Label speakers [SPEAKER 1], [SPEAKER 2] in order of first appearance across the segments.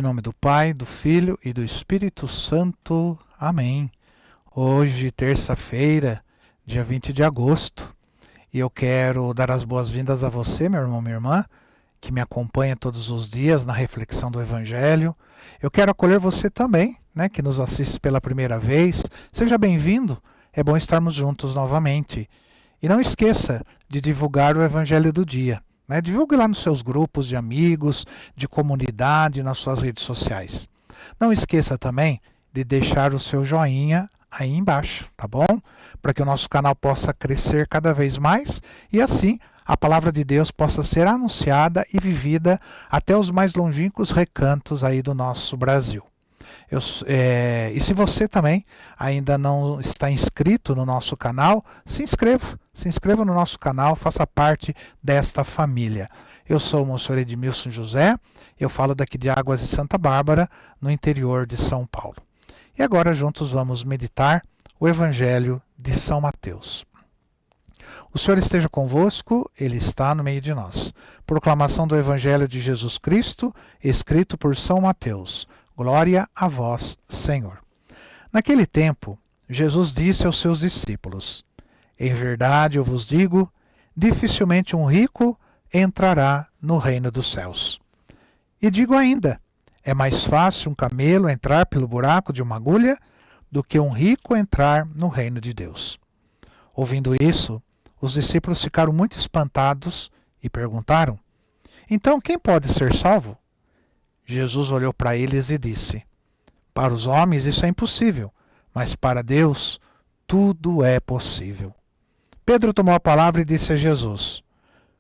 [SPEAKER 1] Em nome do Pai, do Filho e do Espírito Santo. Amém. Hoje, terça-feira, dia 20 de agosto, e eu quero dar as boas-vindas a você, meu irmão, minha irmã, que me acompanha todos os dias na reflexão do Evangelho. Eu quero acolher você também, que nos assiste pela primeira vez. Seja bem-vindo, é bom estarmos juntos novamente. E não esqueça de divulgar o Evangelho do dia. Divulgue lá nos seus grupos de amigos, de comunidade, nas suas redes sociais. Não esqueça também de deixar o seu joinha aí embaixo, tá bom? Para que o nosso canal possa crescer cada vez mais e assim a palavra de Deus possa ser anunciada e vivida até os mais longínquos recantos aí do nosso Brasil. E se você também ainda não está inscrito no nosso canal, se inscreva no nosso canal, faça parte desta família. Eu sou o Monsenhor Edmilson José, eu falo daqui de Águas de Santa Bárbara, no interior de São Paulo. E agora juntos vamos meditar o Evangelho de São Mateus. O Senhor esteja convosco, Ele está no meio de nós. Proclamação do Evangelho de Jesus Cristo, escrito por São Mateus. Glória a vós, Senhor. Naquele tempo, Jesus disse aos seus discípulos: Em verdade eu vos digo, dificilmente um rico entrará no reino dos céus. E digo ainda, é mais fácil um camelo entrar pelo buraco de uma agulha do que um rico entrar no reino de Deus. Ouvindo isso, os discípulos ficaram muito espantados e perguntaram: Então quem pode ser salvo? Jesus olhou para eles e disse: Para os homens isso é impossível, mas para Deus tudo é possível. Pedro tomou a palavra e disse a Jesus: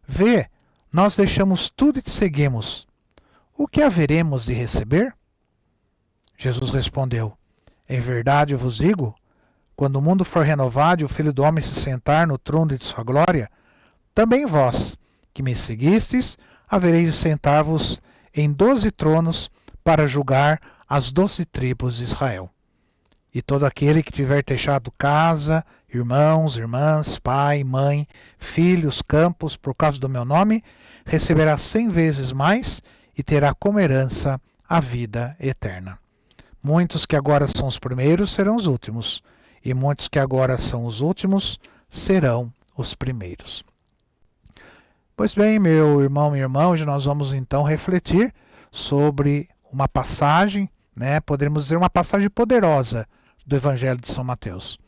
[SPEAKER 1] Vê, nós deixamos tudo e te seguimos. O que haveremos de receber? Jesus respondeu: Em verdade eu vos digo, quando o mundo for renovado e o Filho do Homem se sentar no trono de sua glória, também vós, que me seguistes, havereis de sentar-vos em 12 tronos para julgar as 12 tribos de Israel. E todo aquele que tiver deixado casa, irmãos, irmãs, pai, mãe, filhos, campos, por causa do meu nome, receberá 100 vezes mais e terá como herança a vida eterna. Muitos que agora são os primeiros serão os últimos, e muitos que agora são os últimos serão os primeiros. Pois bem, meu irmão, minha irmã, hoje nós vamos então refletir sobre uma passagem, poderíamos dizer uma passagem poderosa do Evangelho de São Mateus,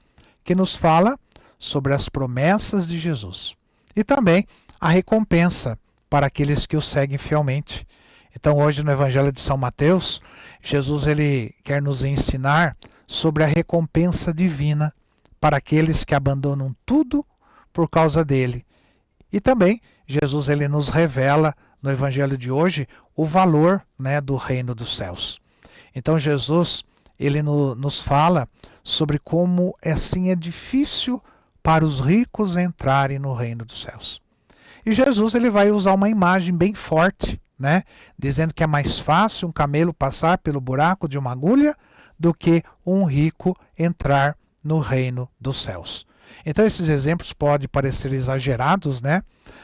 [SPEAKER 1] que nos fala sobre as promessas de Jesus e também a recompensa para aqueles que o seguem fielmente. Então hoje no Evangelho de São Mateus, Jesus ele quer nos ensinar sobre a recompensa divina para aqueles que abandonam tudo por causa dele. E também Jesus ele nos revela no Evangelho de hoje o valor do reino dos céus. Então Jesus ele nos fala sobre como assim é difícil para os ricos entrarem no reino dos céus. E Jesus ele vai usar uma imagem bem forte, dizendo que é mais fácil um camelo passar pelo buraco de uma agulha do que um rico entrar no reino dos céus. Então esses exemplos podem parecer exagerados,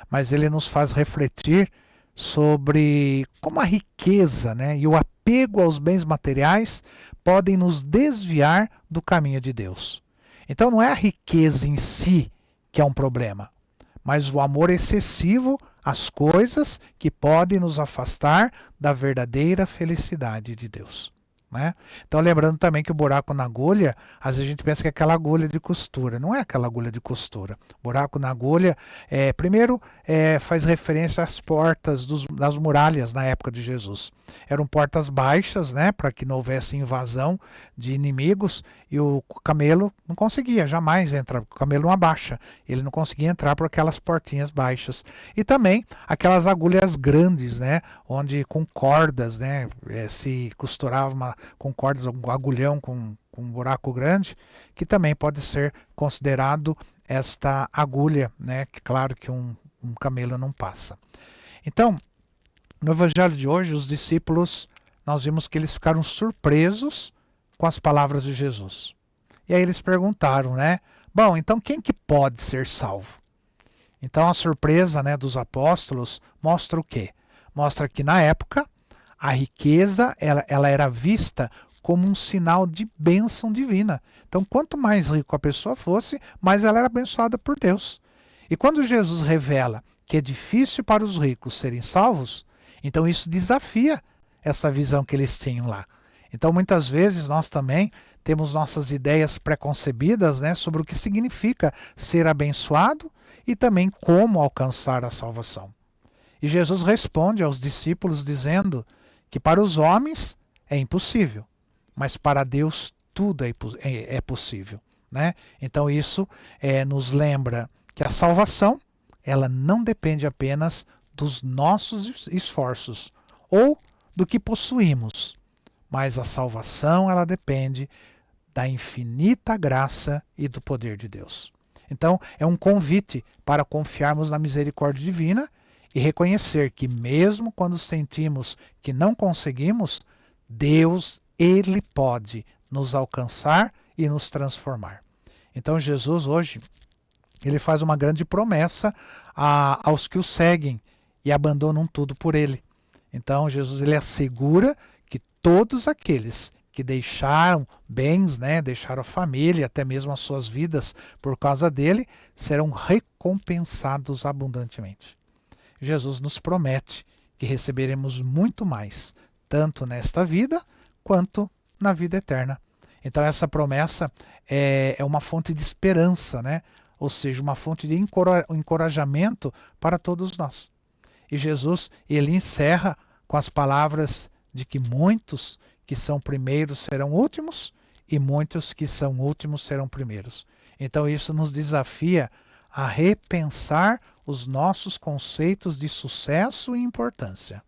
[SPEAKER 1] mas ele nos faz refletir sobre como a riqueza e o apego aos bens materiais podem nos desviar do caminho de Deus. Então não é a riqueza em si que é um problema, mas o amor excessivo às coisas que podem nos afastar da verdadeira felicidade de Deus. Então lembrando também que o buraco na agulha, às vezes a gente pensa que é aquela agulha de costura, não é aquela agulha de costura. Buraco na agulha, primeiro faz referência às portas das muralhas na época de Jesus. Eram portas baixas, para que não houvesse invasão de inimigos, e o camelo não conseguia jamais entrar, o camelo não abaixa, ele não conseguia entrar por aquelas portinhas baixas. E também aquelas agulhas grandes, onde com cordas, se costurava com cordas, um agulhão com um buraco grande, que também pode ser considerado esta agulha, que claro que um camelo não passa. Então, no Evangelho de hoje, os discípulos, nós vimos que eles ficaram surpresos com as palavras de Jesus. E aí eles perguntaram, bom, então quem que pode ser salvo? Então a surpresa dos apóstolos mostra o quê? Mostra que na época A riqueza, ela era vista como um sinal de bênção divina. Então, quanto mais rico a pessoa fosse, mais ela era abençoada por Deus. E quando Jesus revela que é difícil para os ricos serem salvos, então isso desafia essa visão que eles tinham lá. Então, muitas vezes, nós também temos nossas ideias preconcebidas, né, sobre o que significa ser abençoado e também como alcançar a salvação. E Jesus responde aos discípulos dizendo que para os homens é impossível, mas para Deus tudo é possível. Né? Então isso nos lembra que a salvação ela não depende apenas dos nossos esforços ou do que possuímos, mas a salvação ela depende da infinita graça e do poder de Deus. Então é um convite para confiarmos na misericórdia divina e reconhecer que mesmo quando sentimos que não conseguimos, Deus, Ele pode nos alcançar e nos transformar. Então Jesus hoje, Ele faz uma grande promessa aos que o seguem e abandonam tudo por Ele. Então Jesus Ele assegura que todos aqueles que deixaram bens, né, deixaram a família, até mesmo as suas vidas por causa dele, serão recompensados abundantemente. Jesus nos promete que receberemos muito mais, tanto nesta vida quanto na vida eterna. Então essa promessa é uma fonte de esperança, né? Ou seja, uma fonte de encorajamento para todos nós. E Jesus, ele encerra com as palavras de que muitos que são primeiros serão últimos e muitos que são últimos serão primeiros. Então isso nos desafia a repensar os nossos conceitos de sucesso e importância.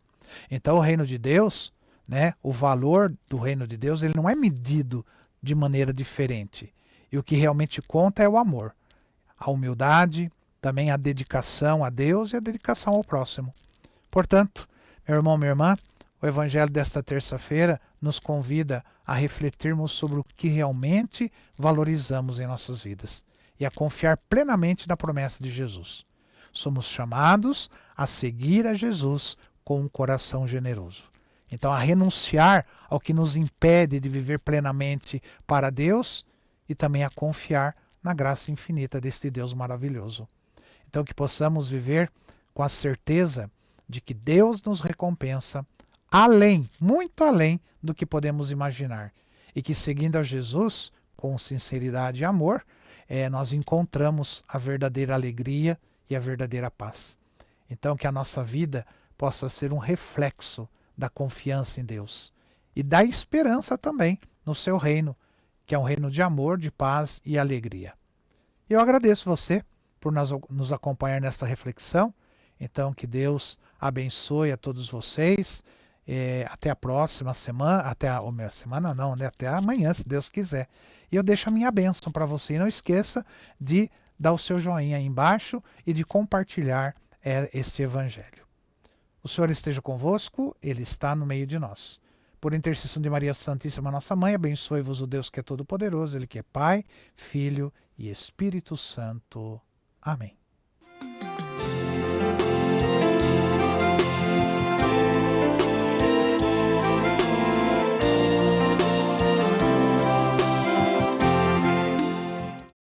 [SPEAKER 1] Então o reino de Deus, né, o valor do reino de Deus, ele não é medido de maneira diferente. E o que realmente conta é o amor, a humildade, também a dedicação a Deus e a dedicação ao próximo. Portanto, meu irmão, minha irmã, o evangelho desta terça-feira nos convida a refletirmos sobre o que realmente valorizamos em nossas vidas e a confiar plenamente na promessa de Jesus. Somos chamados a seguir a Jesus com um coração generoso. Então, a renunciar ao que nos impede de viver plenamente para Deus e também a confiar na graça infinita deste Deus maravilhoso. Então, que possamos viver com a certeza de que Deus nos recompensa além, muito além do que podemos imaginar. E que seguindo a Jesus com sinceridade e amor, nós encontramos a verdadeira alegria e a verdadeira paz. Então que a nossa vida possa ser um reflexo da confiança em Deus e da esperança também no seu reino, que é um reino de amor, de paz e alegria. Eu agradeço você por nos acompanhar nesta reflexão. Então que Deus abençoe a todos vocês. Até a próxima semana, até amanhã, se Deus quiser. E eu deixo a minha bênção para você. E não esqueça de dar o seu joinha aí embaixo e de compartilhar este evangelho. O Senhor esteja convosco, Ele está no meio de nós. Por intercessão de Maria Santíssima, nossa Mãe, abençoe-vos o Deus que é todo-poderoso, Ele que é Pai, Filho e Espírito Santo. Amém.